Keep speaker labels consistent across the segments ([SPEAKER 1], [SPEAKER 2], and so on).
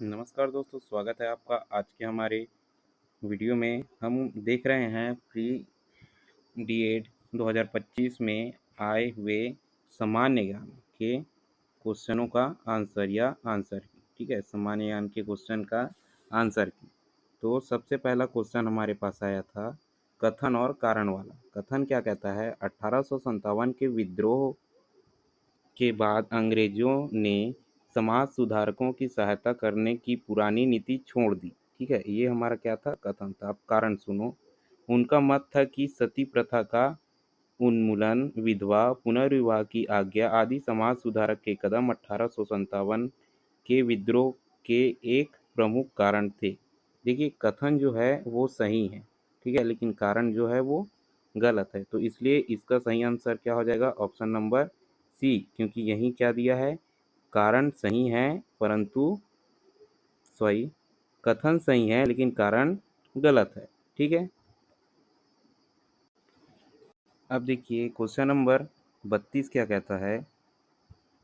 [SPEAKER 1] नमस्कार दोस्तों, स्वागत है आपका आज के हमारे वीडियो में। हम देख रहे हैं प्री डीएड 2025 में आए हुए सामान्य ज्ञान के क्वेश्चनों का आंसर की। ठीक है, सामान्य ज्ञान के क्वेश्चन का आंसर की। तो सबसे पहला क्वेश्चन हमारे पास आया था कथन और कारण वाला। कथन क्या कहता है, 1857 के विद्रोह के बाद अंग्रेजों ने समाज सुधारकों की सहायता करने की पुरानी नीति छोड़ दी। ठीक है, ये हमारा क्या था, कथन था। अब कारण सुनो। उनका मत था कि सती प्रथा का उन्मूलन, विधवा पुनर्विवाह की आज्ञा आदि समाज सुधारक के कदम 1857 के विद्रोह के एक प्रमुख कारण थे। देखिए, कथन जो है वो सही है, ठीक है, लेकिन कारण जो है वो गलत है। तो इसलिए इसका सही आंसर क्या हो जाएगा, ऑप्शन नंबर सी, क्योंकि यही क्या दिया है, कारण सही है परंतु सॉरी कथन सही है लेकिन कारण गलत है। ठीक है, अब देखिए क्वेश्चन नंबर 32 क्या कहता है,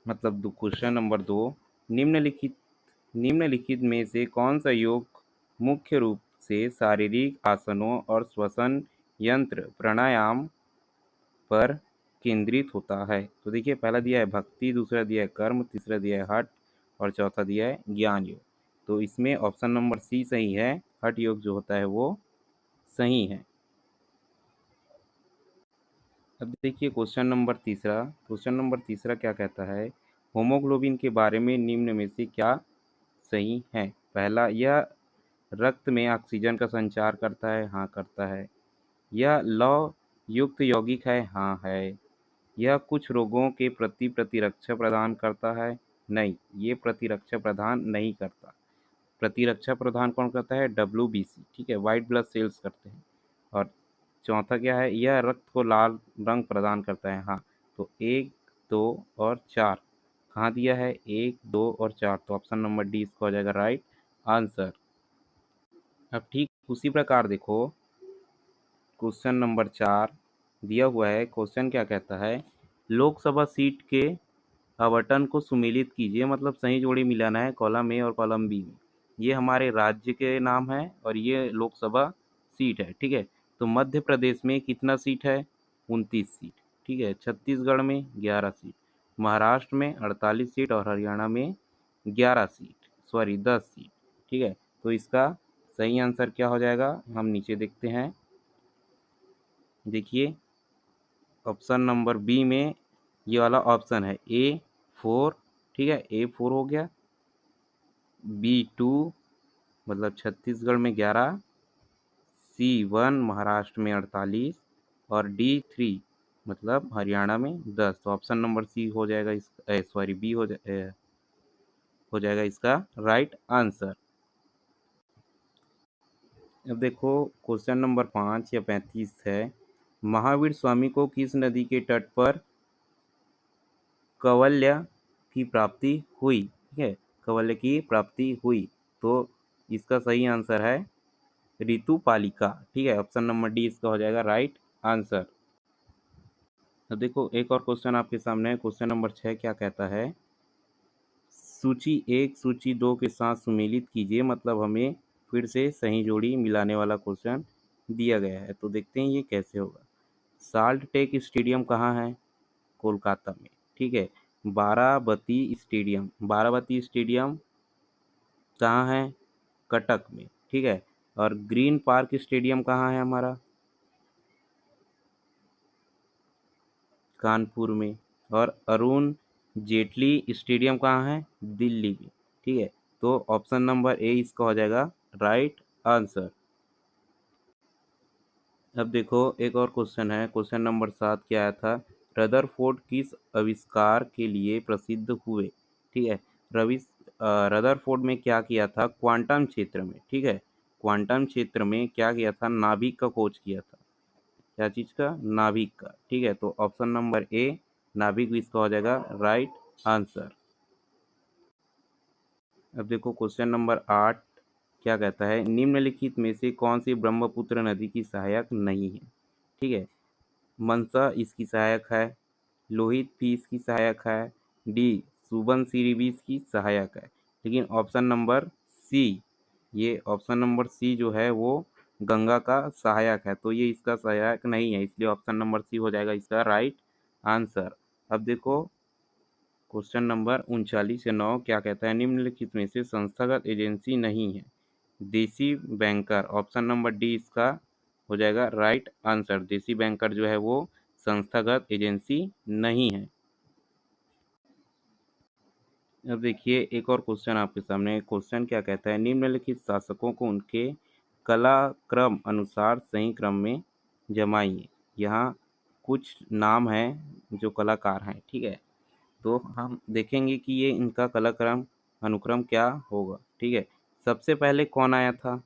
[SPEAKER 1] मतलब क्वेश्चन नंबर 2। निम्नलिखित में से कौन सा योग मुख्य रूप से शारीरिक आसनों और श्वसन यंत्र प्राणायाम पर केंद्रित होता है। तो देखिए, पहला दिया है भक्ति, दूसरा दिया है कर्म, तीसरा दिया है हठ और चौथा दिया है ज्ञान योग। तो इसमें ऑप्शन नंबर सी सही है, हठ योग जो होता है वो सही है। अब देखिए क्वेश्चन नंबर तीसरा क्या कहता है, होमोग्लोबिन के बारे में निम्न में से क्या सही है। पहला, यह रक्त में ऑक्सीजन का संचार करता है, हाँ करता है। यह लौह युक्त यौगिक है, हाँ है। यह कुछ रोगों के प्रति प्रतिरक्षा प्रदान करता है, नहीं, ये प्रतिरक्षा प्रदान नहीं करता। प्रतिरक्षा प्रदान कौन करता है, WBC, ठीक है, वाइट ब्लड सेल्स करते हैं। और चौथा क्या है, यह रक्त को लाल रंग प्रदान करता है, हाँ। तो एक, दो और चार कहाँ दिया है, एक, दो और चार, तो ऑप्शन नंबर डी इसका हो जाएगा राइट आंसर। अब ठीक उसी प्रकार देखो, क्वेश्चन नंबर 4 दिया हुआ है। क्वेश्चन क्या कहता है, लोकसभा सीट के आवंटन को सुमेलित कीजिए, मतलब सही जोड़ी मिलाना है कॉलम ए और कॉलम बी में। ये हमारे राज्य के नाम है और ये लोकसभा सीट है। ठीक है, तो मध्य प्रदेश में कितना सीट है, 29 सीट। ठीक है, छत्तीसगढ़ में 11 सीट, महाराष्ट्र में 48 सीट और हरियाणा में 10 सीट। ठीक है, तो इसका सही आंसर क्या हो जाएगा, हम नीचे देखते हैं। देखिए, ऑप्शन नंबर बी में ये वाला ऑप्शन है A4। ठीक है, A4 हो गया, B2 मतलब छत्तीसगढ़ में 11, C1 महाराष्ट्र में 48 और D3 मतलब हरियाणा में 10। तो ऑप्शन नंबर सी हो जाएगा, बी हो जाएगा इसका राइट आंसर। अब देखो क्वेश्चन नंबर 5 या 35 है, महावीर स्वामी को किस नदी के तट पर कौवल्य की प्राप्ति हुई। ठीक है, कौवल्य की प्राप्ति हुई, तो इसका सही आंसर है ऋतुपालिका। ठीक है, ऑप्शन नंबर डी इसका हो जाएगा राइट आंसर। अब देखो एक और क्वेश्चन आपके सामने है, क्वेश्चन नंबर 6 क्या कहता है, सूची 1 सूची 2 के साथ सुमेलित कीजिए, मतलब हमें फिर से सही जोड़ी मिलाने वाला क्वेश्चन दिया गया है। तो देखते हैं ये कैसे होगा। साल्ट टेक स्टेडियम कहाँ है, कोलकाता में। ठीक है, बाराबती स्टेडियम कहाँ है, कटक में। ठीक है, और ग्रीन पार्क स्टेडियम कहाँ है हमारा, कानपुर में। और अरुण जेटली स्टेडियम कहाँ है, दिल्ली में। ठीक है, तो ऑप्शन नंबर ए इसका हो जाएगा राइट आंसर। अब देखो एक और क्वेश्चन है, क्वेश्चन नंबर 7 क्या आया था, रदरफोर्ड किस आविष्कार के लिए प्रसिद्ध हुए। ठीक है, रविस रदरफोर्ड में क्या किया था, क्वांटम क्षेत्र में। ठीक है, क्वांटम क्षेत्र में क्या किया था, नाभिक का खोज किया था। क्या चीज़ का, नाभिक का। ठीक है, तो ऑप्शन नंबर ए नाभिक भी इसका हो जाएगा राइट आंसर। अब देखो क्वेश्चन नंबर 8 क्या कहता है, निम्नलिखित में से कौन सी ब्रह्मपुत्र नदी की सहायक नहीं है। ठीक है, मनसा इसकी सहायक है, लोहित भी इसकी सहायक है, डी सुबनसिरी भी इसकी सहायक है, लेकिन ऑप्शन नंबर सी, ये ऑप्शन नंबर सी जो है वो गंगा का सहायक है, तो ये इसका सहायक नहीं है, इसलिए ऑप्शन नंबर सी हो जाएगा इसका राइट आंसर। अब देखो क्वेश्चन नंबर 39 या 9 क्या कहता है, निम्नलिखित में से संस्थागत एजेंसी नहीं है। देसी बैंकर, ऑप्शन नंबर डी इसका हो जाएगा राइट आंसर। देसी बैंकर जो है वो संस्थागत एजेंसी नहीं है। अब देखिए एक और क्वेश्चन आपके सामने। क्वेश्चन क्या कहता है, निम्नलिखित शासकों को उनके कलाक्रम अनुसार सही क्रम में जमाइए। यहाँ कुछ नाम हैं जो कलाकार हैं, ठीक है, तो हम देखेंगे कि ये इनका कलाक्रम अनुक्रम क्या होगा, ठीक है। सबसे पहले कौन आया था,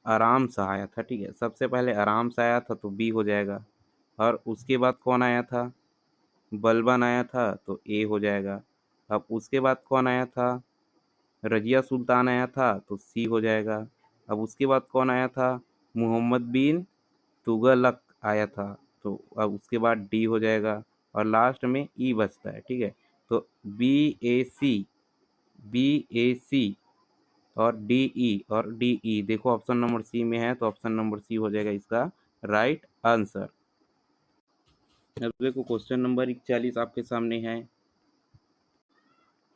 [SPEAKER 1] आराम सा आया था, ठीक है, सबसे पहले आराम सा आया था तो बी हो जाएगा। और उसके बाद कौन आया था, बलबन आया था तो ए हो जाएगा। अब उसके बाद कौन आया था, रजिया सुल्तान आया था तो सी हो जाएगा। अब उसके बाद कौन आया था, मोहम्मद बिन तुगलक आया था, तो अब उसके बाद डी हो जाएगा और लास्ट में ई बचता है, ठीक है। तो बी ए सी और डी ई देखो ऑप्शन नंबर सी में है, तो ऑप्शन नंबर सी हो जाएगा इसका राइट आंसर। अब देखो क्वेश्चन नंबर 41 आपके सामने है।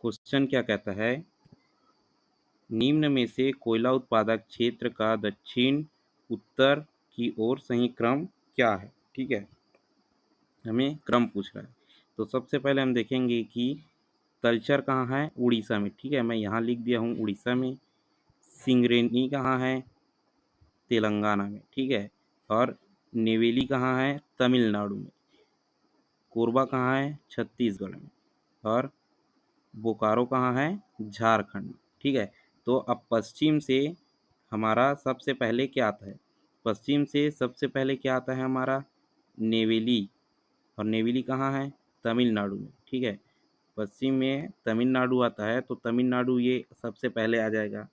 [SPEAKER 1] क्वेश्चन क्या कहता है, निम्न में से कोयला उत्पादक क्षेत्र का दक्षिण उत्तर की ओर सही क्रम क्या है, ठीक है, हमें क्रम पूछ रहा है। तो सबसे पहले हम देखेंगे कि तलचर कहाँ है, उड़ीसा में, ठीक है, मैं यहाँ लिख दिया हूँ उड़ीसा में। सिंगरेनी कहाँ है, तेलंगाना में, ठीक है। और नेवेली कहाँ है, तमिलनाडु में। कोरबा कहाँ है, छत्तीसगढ़ में। और बोकारो कहाँ है, झारखंड में, ठीक है। तो अब पश्चिम से हमारा सबसे पहले क्या आता है, पश्चिम से सबसे पहले क्या आता है हमारा, नेवेली। और नेवेली कहाँ है, तमिलनाडु में, ठीक है। पश्चिम में तमिलनाडु आता है, तो तमिलनाडु ये सबसे पहले आ जाएगा।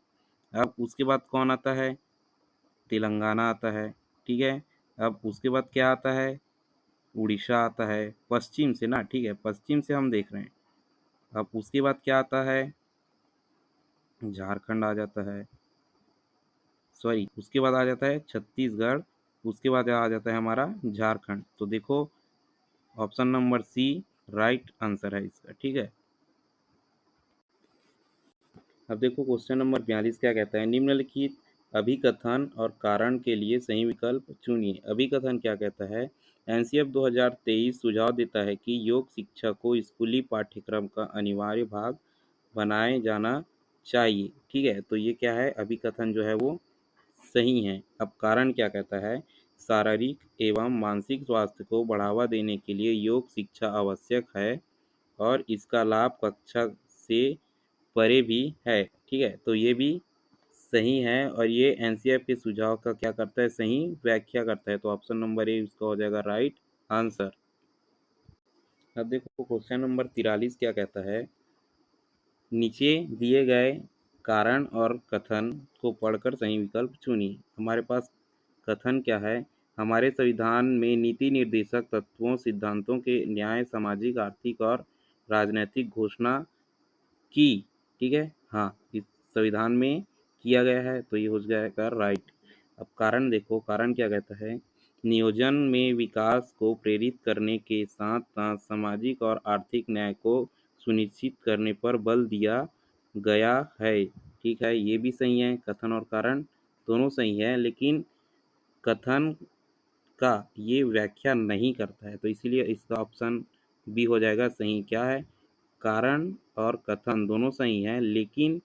[SPEAKER 1] अब उसके बाद कौन आता है, तेलंगाना आता है, ठीक है। अब उसके बाद क्या आता है, उड़ीसा आता है, पश्चिम से ना, ठीक है, पश्चिम से हम देख रहे हैं। अब उसके बाद क्या आता है, झारखंड आ जाता है, सॉरी उसके बाद आ जाता है छत्तीसगढ़, उसके बाद आ जाता है हमारा झारखंड। तो देखो option number C right answer है इसका, ठीक है। अब देखो क्वेश्चन नंबर 42 क्या कहता है, निम्नलिखित अभिकथन और कारण के लिए सही विकल्प चुनिए। अभिकथन क्या कहता है, एनसीएफ 2023 सुझाव देता है कि योग शिक्षा को स्कूली पाठ्यक्रम का अनिवार्य भाग बनाए जाना चाहिए, ठीक है। तो ये क्या है, अभिकथन जो है वो सही है। अब कारण क्या कहता है, शारीरिक एवं मानसिक स्वास्थ्य को बढ़ावा देने के लिए योग शिक्षा आवश्यक है और इसका लाभ कक्षा से परे भी है, ठीक है। तो ये भी सही है और ये एनसीएफ के सुझाव का क्या करता है, सही व्याख्या करता है। तो ऑप्शन नंबर ए इसका हो जाएगा राइट आंसर। अब देखो क्वेश्चन नंबर 43 क्या कहता है, नीचे दिए गए कारण और कथन को पढ़कर सही विकल्प चुनिए। हमारे पास कथन क्या है, हमारे संविधान में नीति निर्देशक तत्वों सिद्धांतों के न्याय सामाजिक आर्थिक और राजनैतिक घोषणा की, ठीक है, हाँ इस संविधान में किया गया है, तो ये हो जाएगा राइट। अब कारण देखो, कारण क्या कहता है, नियोजन में विकास को प्रेरित करने के साथ साथ सामाजिक और आर्थिक न्याय को सुनिश्चित करने पर बल दिया गया है, ठीक है, ये भी सही है। कथन और कारण दोनों सही है, लेकिन कथन का ये व्याख्या नहीं करता है, तो इसीलिए इसका ऑप्शन बी हो जाएगा सही। क्या है, कारण और कथन दोनों सही हैं लेकिन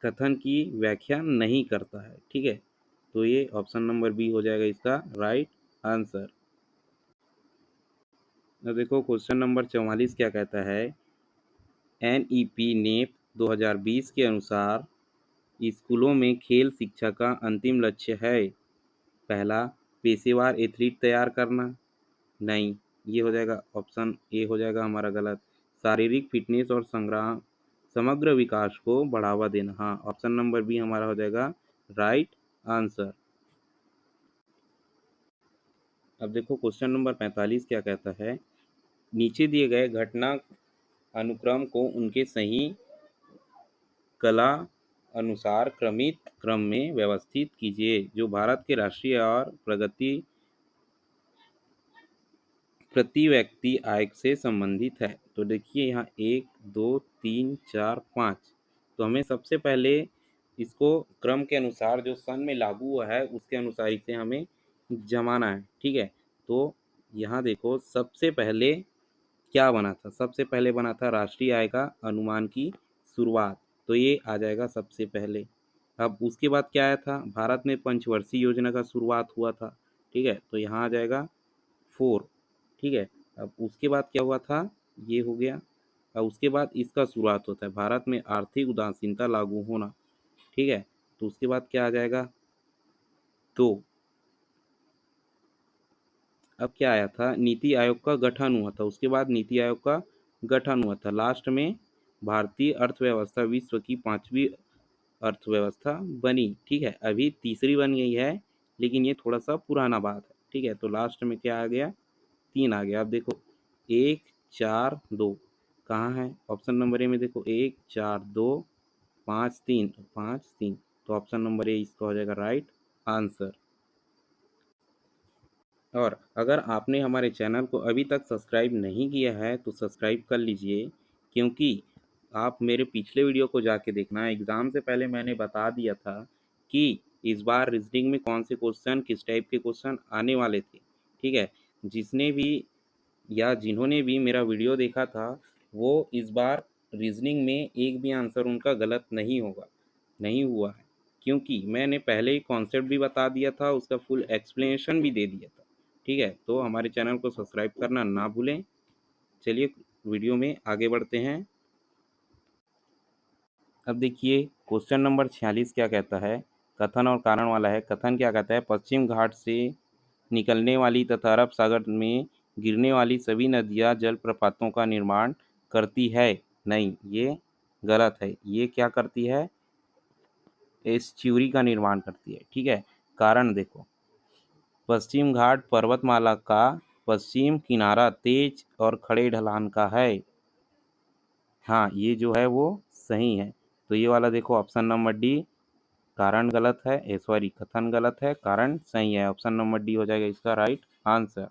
[SPEAKER 1] कथन की व्याख्या नहीं करता है, ठीक है। तो ये ऑप्शन नंबर बी हो जाएगा इसका राइट आंसर। अब देखो क्वेश्चन नंबर 44 क्या कहता है, एनईपी नेप 2020 के अनुसार स्कूलों में खेल शिक्षा का अंतिम लक्ष्य है, पहला पेशेवर एथलीट तैयार करना, नहीं, ये हो जाएगा ऑप्शन ए हो जाएगा हमारा गलत। शारीरिक फिटनेस और संग्राम समग्र विकास को बढ़ावा देना, हाँ ऑप्शन नंबर बी हमारा हो जाएगा राइट आंसर। अब देखो क्वेश्चन नंबर 45 क्या कहता है, नीचे दिए गए घटना अनुक्रम को उनके सही कला अनुसार क्रमित क्रम में व्यवस्थित कीजिए जो भारत के राष्ट्रीय और प्रगति प्रति व्यक्ति आय से संबंधित है। तो देखिए यहाँ 1, 2, 3, 4, 5। तो हमें सबसे पहले इसको क्रम के अनुसार जो सन में लागू हुआ है उसके अनुसार इसे हमें जमाना है। ठीक है, तो यहाँ देखो सबसे पहले क्या बना था, सबसे पहले बना था राष्ट्रीय आय का अनुमान की शुरुआत, तो ये आ जाएगा सबसे पहले। अब उसके बाद क्या आया था, भारत में पंचवर्षीय योजना का शुरुआत हुआ था। ठीक है, तो यहाँ आ जाएगा 4। ठीक है, अब उसके बाद क्या हुआ था, ये हो गया। अब उसके बाद इसका शुरुआत होता है भारत में आर्थिक उदासीनता लागू होना। ठीक है, तो उसके बाद क्या आ जाएगा 2। अब क्या आया था, नीति आयोग का गठन हुआ था, उसके बाद नीति आयोग का गठन हुआ था। लास्ट में भारतीय अर्थव्यवस्था विश्व की 5वीं अर्थव्यवस्था बनी। ठीक है, अभी तीसरी बन गई है लेकिन ये थोड़ा सा पुराना बात है। ठीक है, तो लास्ट में क्या आ गया, 3 आ गया। अब देखो 1, 4, 2 कहाँ है, ऑप्शन नंबर ए में देखो 1, 4, 2, 5, 3, 5, 3। तो ऑप्शन नंबर ए इसका हो जाएगा राइट आंसर। और अगर आपने हमारे चैनल को अभी तक सब्सक्राइब नहीं किया है तो सब्सक्राइब कर लीजिए, क्योंकि आप मेरे पिछले वीडियो को जाके देखना, एग्ज़ाम से पहले मैंने बता दिया था कि इस बार रीजनिंग में कौन से क्वेश्चन किस टाइप के क्वेश्चन आने वाले थे। ठीक है, जिसने भी या जिन्होंने भी मेरा वीडियो देखा था वो इस बार रीजनिंग में एक भी आंसर उनका गलत नहीं होगा, नहीं हुआ है, क्योंकि मैंने पहले ही कॉन्सेप्ट भी बता दिया था, उसका फुल एक्सप्लेनेशन भी दे दिया था। ठीक है, तो हमारे चैनल को सब्सक्राइब करना ना भूलें। चलिए वीडियो में आगे बढ़ते हैं। अब देखिए क्वेश्चन नंबर 46 क्या कहता है, कथन और कारण वाला है। कथन क्या कहता है, पश्चिम घाट से निकलने वाली तथा अरब सागर में गिरने वाली सभी नदियाँ जलप्रपातों का निर्माण करती है। नहीं, ये गलत है। ये क्या करती है, एस्च्यूरी का निर्माण करती है। ठीक है, कारण देखो, पश्चिम घाट पर्वतमाला का पश्चिम किनारा तेज और खड़े ढलान का है। हाँ, ये जो है वो सही है। तो ये वाला देखो ऑप्शन नंबर डी, कारण गलत है, सॉरी कथन गलत है, कारण सही है। ऑप्शन नंबर डी हो जाएगा इसका राइट आंसर।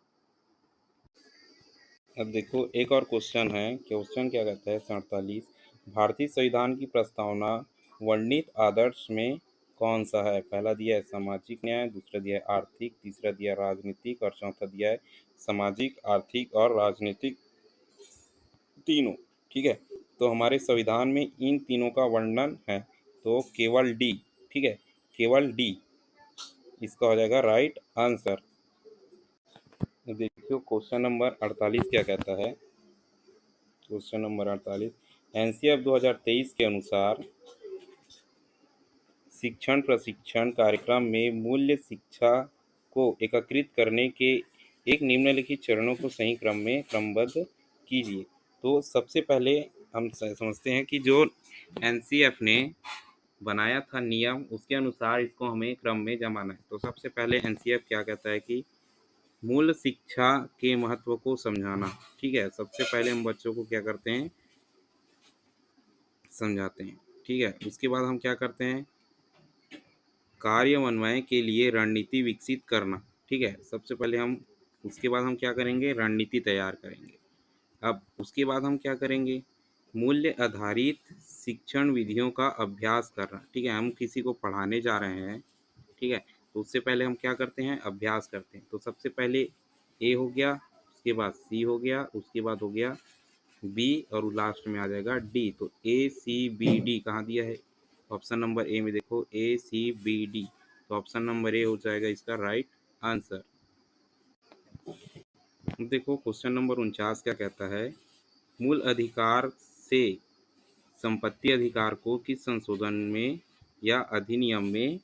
[SPEAKER 1] अब देखो एक और क्वेश्चन है, क्वेश्चन क्या कहता है 47, भारतीय संविधान की प्रस्तावना वर्णित आदर्श में कौन सा है। पहला दिया है सामाजिक न्याय, दूसरा दिया है आर्थिक, तीसरा दिया है राजनीतिक और चौथा दिया है सामाजिक, आर्थिक और राजनीतिक तीनों। ठीक है, तो हमारे संविधान में इन तीनों का वर्णन है, तो केवल डी। ठीक है, केवल डी इसका हो जाएगा राइट आंसर। देखियो क्वेश्चन नंबर 48 क्या कहता है, क्वेश्चन नंबर 48, एनसीएफ 2023 के अनुसार शिक्षण प्रशिक्षण कार्यक्रम में मूल्य शिक्षा को एकत्रित करने के एक निम्नलिखित चरणों को सही क्रम में क्रमबद्ध कीजिए। तो सबसे पहले हम समझते हैं कि जो एनसीएफ ने बनाया था नियम, उसके अनुसार इसको हमें क्रम में जमाना है। तो सबसे पहले एनसीएफ क्या कहता है कि मूल शिक्षा के महत्व को समझाना। ठीक है, सबसे पहले हम बच्चों को क्या करते हैं, समझाते हैं। ठीक है, उसके बाद हम क्या करते हैं, कार्यान्वयन के लिए रणनीति विकसित करना। ठीक है, सबसे पहले हम उसके बाद हम क्या करेंगे, रणनीति तैयार करेंगे। अब उसके बाद हम क्या करेंगे, मूल्य आधारित शिक्षण विधियों का अभ्यास करना। ठीक है, हम किसी को पढ़ाने जा रहे हैं, ठीक है, तो उससे पहले हम क्या करते हैं, अभ्यास करते हैं। तो सबसे पहले ए हो गया, उसके बाद सी हो गया, उसके बाद हो गया बी और लास्ट में आ जाएगा डी। तो ए सी बी डी कहाँ दिया है, ऑप्शन नंबर ए में देखो ए सी बी डी। तो ऑप्शन नंबर ए हो जाएगा इसका राइट आंसर। देखो क्वेश्चन नंबर 49 क्या कहता है, मूल अधिकार से संपत्ति अधिकार को किस संशोधन में या अधिनियम में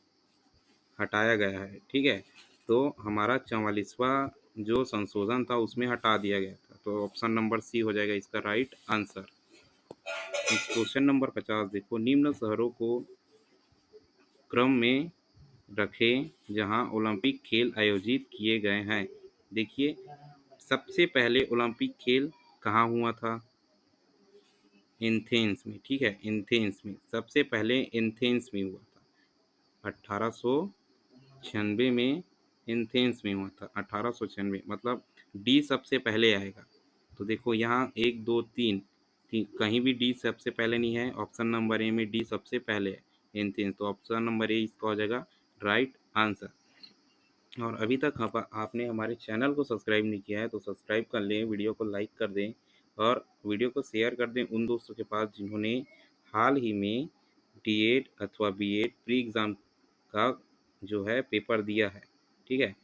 [SPEAKER 1] हटाया गया है। ठीक है, तो हमारा 44वां जो संशोधन था उसमें हटा दिया गया था। तो ऑप्शन नंबर सी हो जाएगा इसका राइट आंसर। क्वेश्चन नंबर 50 देखो, निम्न शहरों को क्रम में रखें जहां ओलंपिक खेल आयोजित किए गए हैं। देखिए सबसे पहले ओलंपिक खेल कहाँ हुआ था, एथेंस में, ठीक है, एथेंस में सबसे पहले एथेंस में हुआ था 1896 में। एथेंस में हुआ था 1896, मतलब डी सबसे पहले आएगा। तो देखो यहाँ 1 2 3 कहीं भी डी सबसे पहले नहीं है। ऑप्शन नंबर ए में डी सबसे पहले है, एथेंस। तो ऑप्शन नंबर ए इसका हो जाएगा राइट आंसर। और अभी तक आपने हमारे चैनल को सब्सक्राइब नहीं किया है तो सब्सक्राइब कर लें, वीडियो को लाइक कर दें और वीडियो को शेयर कर दें उन दोस्तों के पास जिन्होंने हाल ही में डी एड अथवा बी एड प्री एग्ज़ाम का जो है पेपर दिया है, ठीक है।